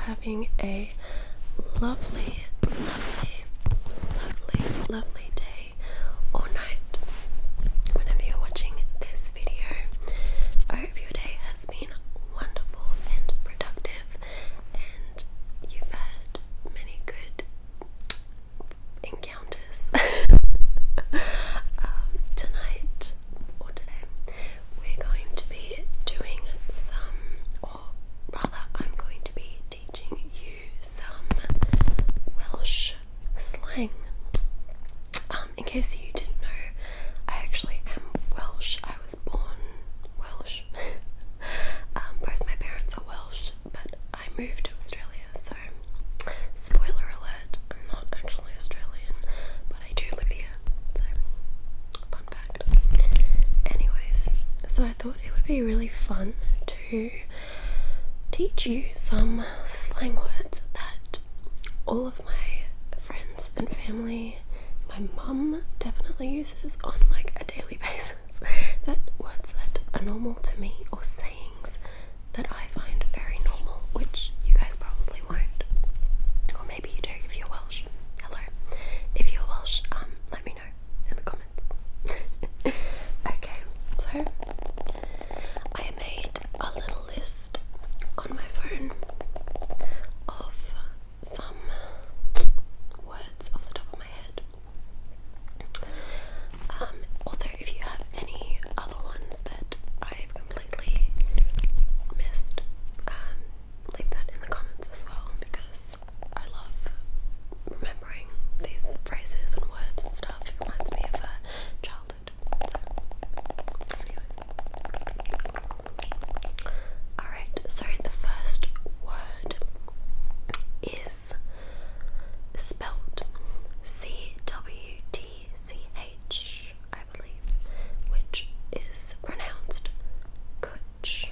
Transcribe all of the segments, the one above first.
having a lovely, lovely, lovely, lovely day or night whenever you're watching this video. I hope your day has been wonderful and productive and you've had many good encounters. Tonight or today we're going to be doing I'm going to be teaching you some Welsh slang. In case you didn't know, I actually am Welsh. I was born Welsh. Both my parents are Welsh, but I moved to Australia, so spoiler alert, I'm not actually Australian, but I do live here, so fun fact. Anyways, so I thought it would be really fun to teach you some slang words that all of my friends and family, my mum definitely uses on like a daily basis, but words that are normal to me or sayings that I find very normal, which you guys probably won't, or maybe you do if you're Welsh. Hello, if you're Welsh, let me know in the comments. Okay, so I made a little list on my phone of some words off the top of my head. Also, if you have any other ones that I've completely missed, leave that in the comments as well, because I love remembering these phrases and words and stuff. It reminds me of childhood. So, anyways. Alright, so the first word is spelt C-W-T-C-H, I believe, which is pronounced cwtch.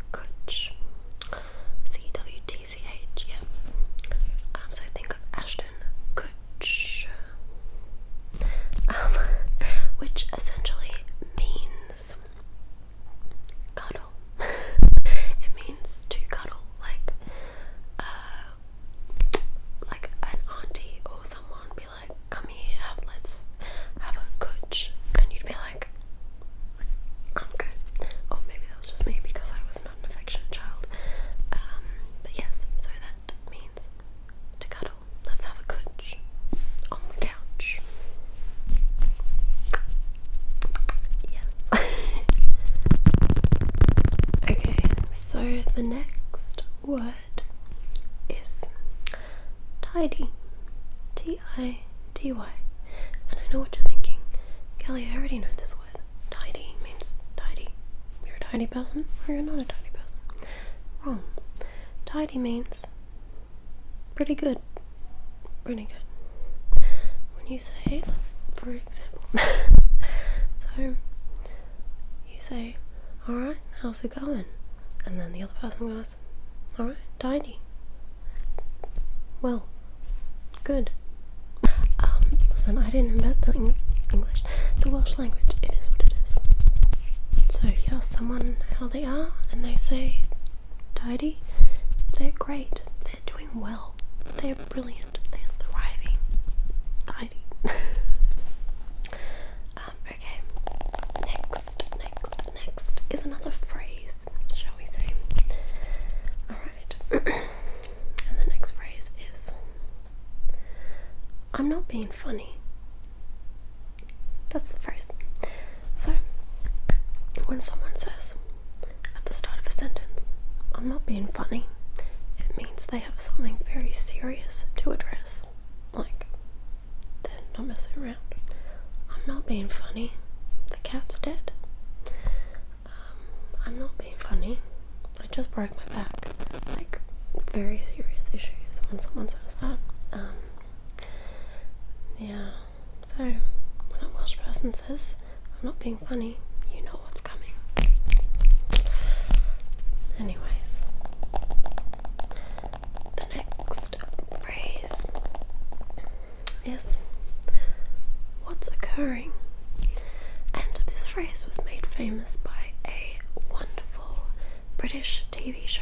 Cwtch. C-W-T-C-H, yeah. So think of Ashton Kutcher, which essentially means cuddle. It means to cuddle, like an auntie or someone be like, come here, let's have a cwtch, and you'd be like, I'm good. Or maybe that was just me because I was not an affectionate child. But yes, so that means to cuddle. Let's have a cwtch on the couch. Yes. Okay, so the next word is tidy. T-I-D-Y. And I know what you're thinking. Kelly, I already know this word. Tidy means tidy. You're a tidy person or you're not a tidy person. Wrong. Tidy means pretty good. Pretty good. When you say, for example, so you say, alright, how's it going? And then the other person goes, alright, tidy. Well, good. Listen, I didn't invent the English, the Welsh language. It is what it is. So if you ask someone how they are and they say tidy, they're great. They're doing well. They're brilliant. They're thriving. Tidy. Okay. Next is another phrase, shall we say. Alright. And the next phrase is, I'm not being funny. That's the phrase. So, when someone says at the start of a sentence, I'm not being funny, it means they have something very serious to address. Like, they're not messing around. I'm not being funny. The cat's dead. I'm not being funny. I just broke my back. Like, very serious issues when someone says that. Yeah. So, when a Welsh person says, I'm not being funny, you know what's coming. Anyways. The next phrase is, what's occurring? And this phrase was made famous by a wonderful British TV show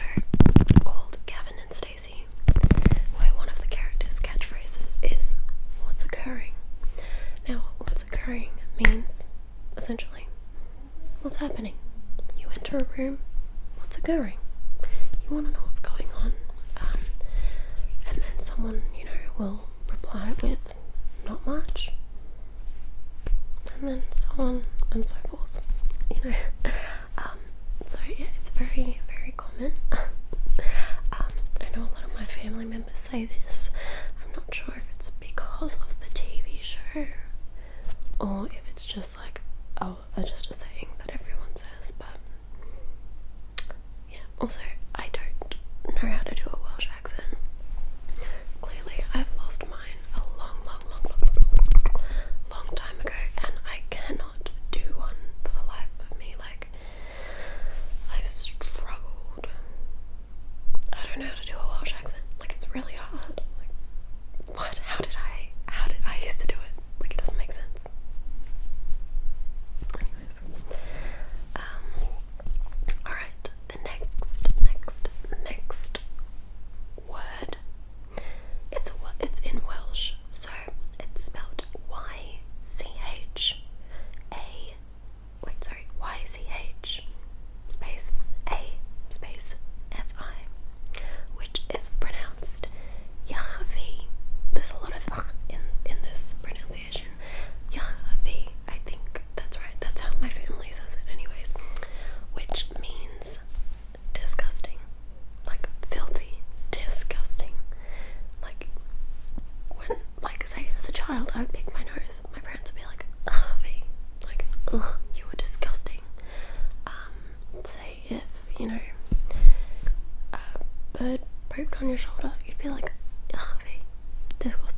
called Gavin and Stacey, where one of the characters' catchphrases is "What's occurring?" Now, what's occurring means, essentially, what's happening. You enter a room, what's occurring? You want to know what's going on. And then someone, will reply with, not much. And then so on and so forth, So yeah, it's very, very common. I know a lot of my family members say this. I'm not sure if it's because of the TV show or if it's just like, just a saying that everyone says, but yeah. Also, I don't know how to do a Welsh accent. Clearly, I've lost mine a long time ago, and I cannot do one for the life of me. Like, I've struggled. I don't know how to do a Welsh accent. Like, it's really hard. Like, what? How did I used to do it? Like, it doesn't make sense. Anyways, alright, the next word. It's in Welsh, so it's spelled YCH space A space FI, which is pronounced Yachavi. There's a lot of in this pronunciation. Yachavi, I think that's right. That's how my family says it anyways, which means disgusting, like filthy, disgusting. Like, when, like, say as a child I would pick my nose, my parents would be like, ugh, like, ugh, you were disgusting. Say if, a bird pooped on your shoulder, you'd be like, ugh, disgusting.